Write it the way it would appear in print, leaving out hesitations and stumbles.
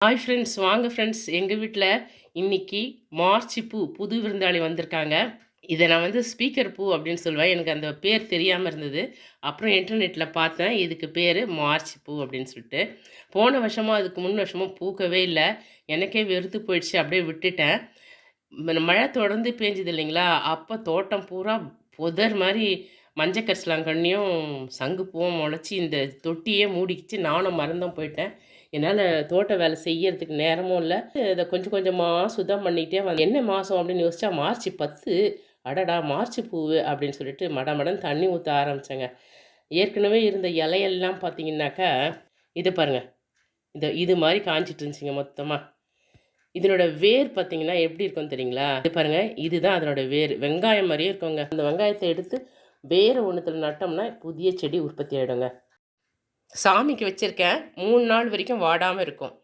Hi friends, வாங்க friends. எங்கள் வீட்டில் இன்னைக்கு மார்ச்சி பூ புது விருந்தாளி வந்திருக்காங்க. இதை நான் ஸ்பீக்கர் பூ அப்படின்னு சொல்லுவேன். எனக்கு அந்த பேர் தெரியாமல் இருந்தது. அப்புறம் இன்டர்நெட்டில் பார்த்தேன், இதுக்கு பேர் மார்ச் பூ அப்படின்னு சொல்லிட்டு. போன வருஷமும் அதுக்கு முன் வருஷமும் பூக்கவே இல்லை. எனக்கே வெறுத்து போயிடுச்சு, அப்படியே விட்டுட்டேன். மழை தொடர்ந்து பேஞ்சுது இல்லைங்களா, அப்போ தோட்டம் பூரா புதர் மாதிரி மஞ்சள் கரிசலாங்கண்ணியும் சங்கு பூவும் முளைச்சி இந்த தொட்டியே மூடிக்கிச்சு. நானும் மறந்தும் போயிட்டேன். என்னால் தோட்ட வேலை செய்யறதுக்கு நேரமும் இல்லை. இதை கொஞ்சம் கொஞ்சமாக சுத்தம் பண்ணிக்கிட்டே என்ன மாதம் அப்படின்னு யோசிச்சா மார்ச் 10. அடடா, மார்ச் பூவு அப்படின்னு சொல்லிட்டு மடமடன்னு தண்ணி ஊற்ற ஆரம்பித்தேங்க. ஏற்கனவே இருந்த இலையெல்லாம் பார்த்தீங்கன்னாக்கா, இது பாருங்கள், இது மாதிரி காஞ்சிட்டு இருந்துச்சுங்க மொத்தமாக. இதனோட வேர் பார்த்தீங்கன்னா எப்படி இருக்கும்னு தெரியுங்களா? இது பாருங்கள், இதுதான் அதனோட வேர். வெங்காயம் மாதிரியே இருக்குங்க. அந்த வெங்காயத்தை எடுத்து வேறு ஒன்றுத்தில் நட்டோம்னா புதிய செடி உற்பத்தி ஆகிடுங்க. சாமிக்கு வச்சுருக்கேன், 3 நாள் வரைக்கும் வாடாமல் இருக்கும்.